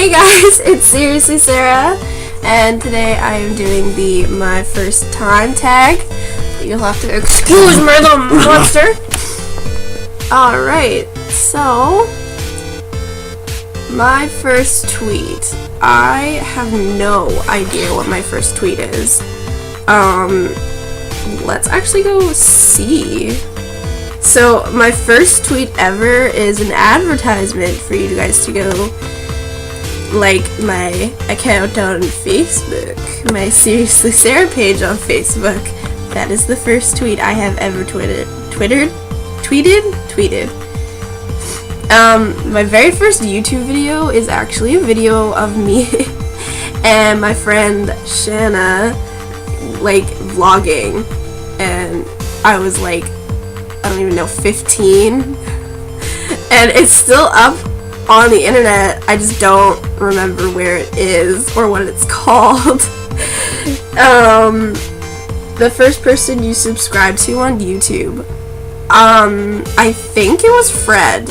Hey guys, it's Seriously Sarah, and today I am doing the my first time tag. You'll have to excuse me, little monster. Alright, so my first tweet. I have no idea what my first tweet is. Let's actually go see. So my first tweet ever is an advertisement for you guys to go like my account on Facebook, my Seriously Sarah page on Facebook. That is the first tweet I have ever tweeted. My very first YouTube video is actually a video of me and my friend Shanna like vlogging, and I was like, I don't even know, 15, and it's still up on the internet. I just don't remember where it is or what it's called. The first person you subscribed to on YouTube, I think it was Fred,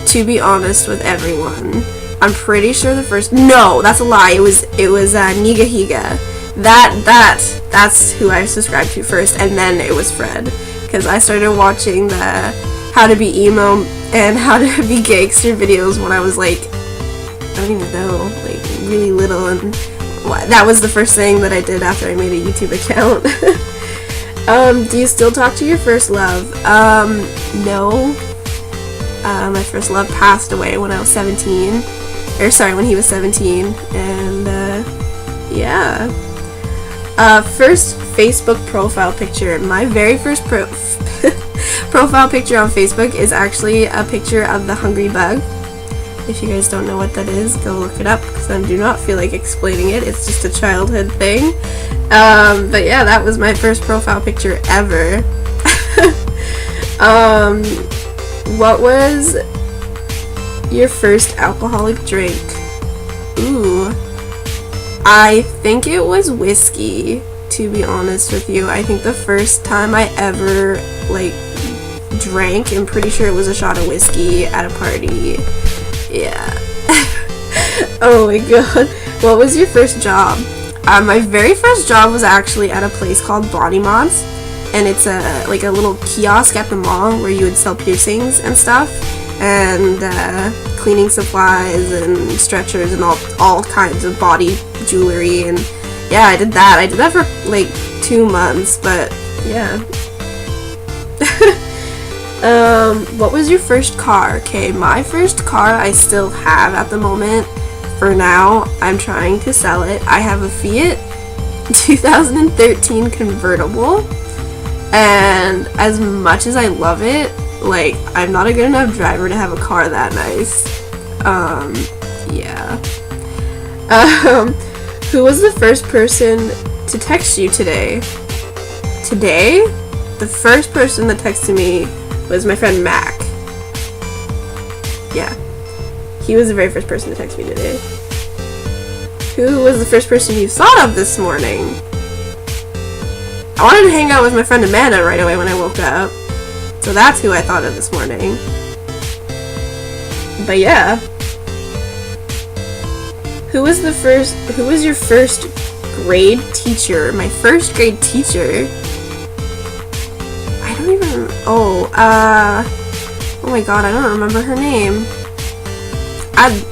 to be honest with everyone. I'm pretty sure the first, no, that's a lie, it was Niga Higa. That's who I subscribed to first, and then it was Fred, because I started watching the how to be emo and how to be gangster videos when I was like, I don't even know, like really little, and that was the first thing that I did after I made a YouTube account. Do you still talk to your first love? No. My first love passed away when I was 17, or sorry, when he was 17, and yeah. First Facebook profile picture. My very first profile picture on Facebook is actually a picture of the hungry bug. If you guys don't know what that is, go look it up, because I do not feel like explaining it. It's just a childhood thing. But yeah, that was my first profile picture ever. What was your first alcoholic drink? Ooh. I think it was whiskey, to be honest with you. I think the first time I ever, like, drank, I'm pretty sure it was a shot of whiskey at a party. Yeah. Oh my god. What was your first job? My very first job was actually at a place called Body Mods, and it's like a little kiosk at the mall where you would sell piercings and stuff, and cleaning supplies and stretchers and all kinds of body jewelry, and yeah, I did that for like 2 months, but yeah. What was your first car? Okay, my first car I still have at the moment. For now, I'm trying to sell it. I have a Fiat 2013 convertible, and as much as I love it, like, I'm not a good enough driver to have a car that nice. Yeah. Who was the first person to text you today? Today? The first person that texted me was my friend Mac. Yeah. He was the very first person to text me today. Who was the first person you thought of this morning? I wanted to hang out with my friend Amanda right away when I woke up. So that's who I thought of this morning. But yeah. Who was your first grade teacher? My first grade teacher? I don't even, oh my god, I don't remember her name.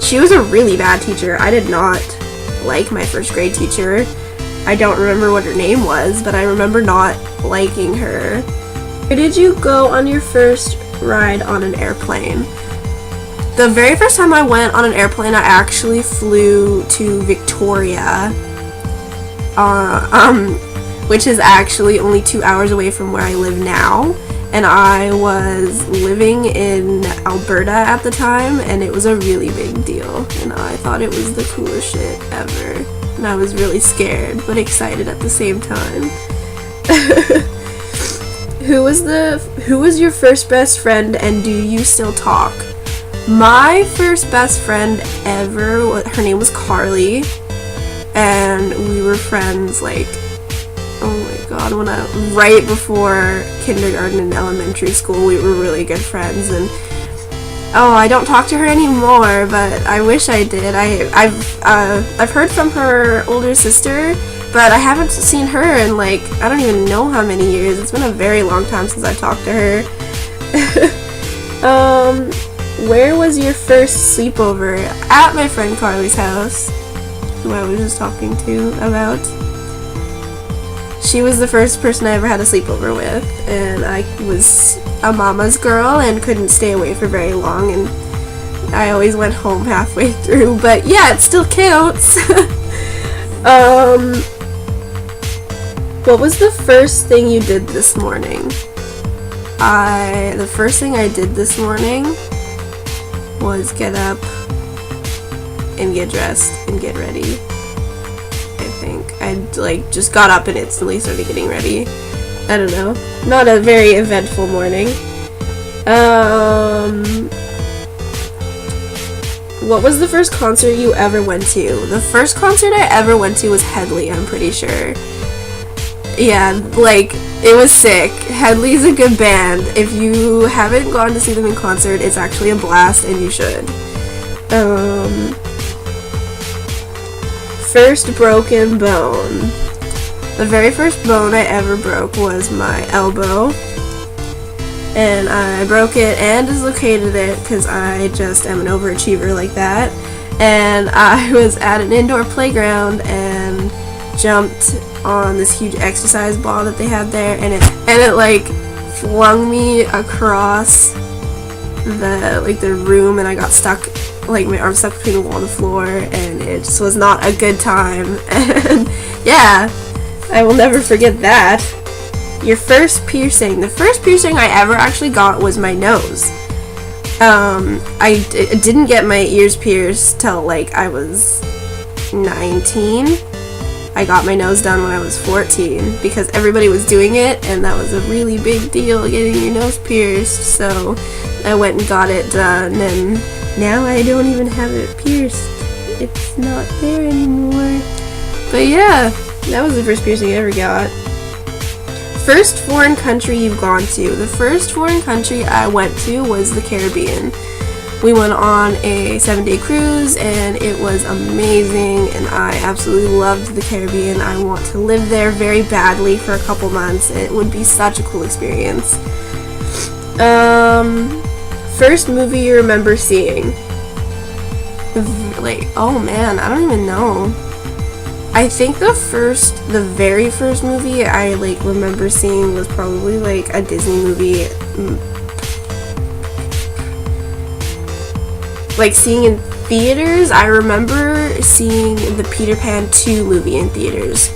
She was a really bad teacher. I did not like my first grade teacher. I don't remember what her name was, but I remember not liking her. Where did you go on your first ride on an airplane? The very first time I went on an airplane, I actually flew to Victoria, which is actually only 2 hours away from where I live now, and I was living in Alberta at the time, and it was a really big deal, and I thought it was the coolest shit ever, and I was really scared, but excited at the same time. Who was your first best friend, and do you still talk? My first best friend ever, her name was Carly, and we were friends like, oh my god, right before kindergarten and elementary school. We were really good friends, and Oh, I don't talk to her anymore, but I wish I did. I've heard from her older sister, but I haven't seen her in like, I don't even know how many years. It's been a very long time since I talked to her. Where was your first sleepover? At my friend Carly's house, who I was just talking to about. She was the first person I ever had a sleepover with, and I was a mama's girl and couldn't stay away for very long, and I always went home halfway through, but yeah, it still counts. What was the first thing you did this morning? The first thing I did this morning was get up and get dressed and get ready. I think I like just got up and instantly started getting ready. I don't know. Not a very eventful morning. What was the first concert you ever went to? The first concert I ever went to was Headley, I'm pretty sure. Yeah, like, it was sick. Headley's a good band. If you haven't gone to see them in concert, it's actually a blast, and you should. First broken bone. The very first bone I ever broke was my elbow. And I broke it and dislocated it because I just am an overachiever like that. And I was at an indoor playground and jumped on this huge exercise ball that they had there, and it like flung me across the room, and I got stuck, like my arm stuck between the wall and the floor, and it just was not a good time. And yeah, I will never forget that. Your first piercing. The first piercing I ever actually got was my nose. I didn't get my ears pierced till like I was 19. I got my nose done when I was 14 because everybody was doing it, and that was a really big deal, getting your nose pierced. So I went and got it done, and now I don't even have it pierced. It's not there anymore. But yeah, that was the first piercing I ever got. First foreign country you've gone to. The first foreign country I went to was the Caribbean. We went on a 7-day cruise, and it was amazing, and I absolutely loved the Caribbean. I want to live there very badly for a couple months. It would be such a cool experience. First movie you remember seeing? Like, oh man, I don't even know. I think the very first movie I like remember seeing was probably like a Disney movie. Like seeing in theaters, I remember seeing the Peter Pan 2 movie in theaters.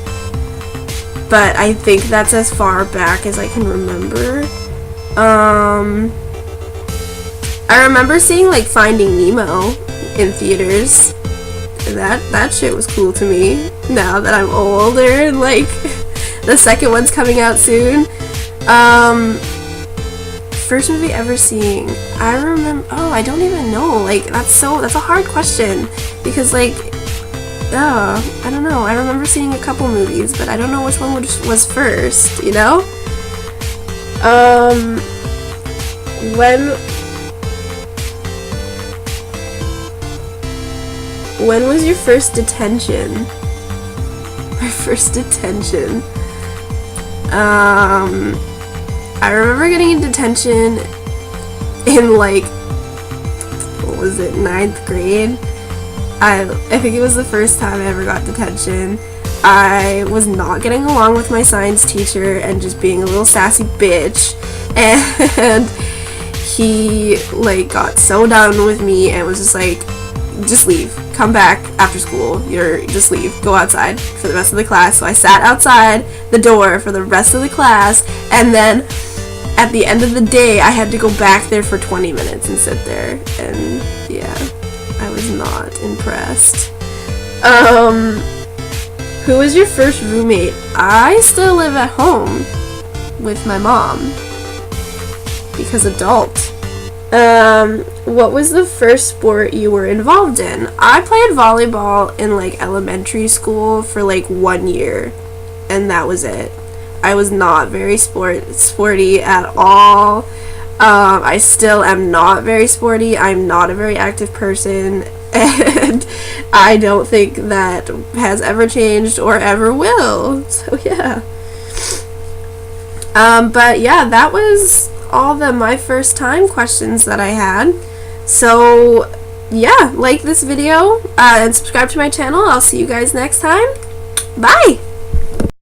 But I think that's as far back as I can remember. I remember seeing like Finding Nemo in theaters. That shit was cool to me. Now that I'm older and like the second one's coming out soon. First movie ever seeing. I remember. Oh, I don't even know. Like that's a hard question because like, I don't know. I remember seeing a couple movies, but I don't know which one was first. You know. When was your first detention? My first detention. I remember getting in detention in like, what was it, 9th grade? I think it was the first time I ever got detention. I was not getting along with my science teacher and just being a little sassy bitch, and he like got so done with me and was just like, just leave, come back after school, just leave, go outside for the rest of the class. So I sat outside the door for the rest of the class, and then at the end of the day I had to go back there for 20 minutes and sit there, and yeah, I was not impressed. Who was your first roommate? I still live at home with my mom because adult. What was the first sport you were involved in? I played volleyball in like elementary school for like 1 year, and that was it. I was not very sporty at all. I still am not very sporty. I'm not a very active person, and I don't think that has ever changed or ever will. So yeah. But yeah, that was all my first time questions that I had. So yeah, like this video and subscribe to my channel. I'll see you guys next time. Bye!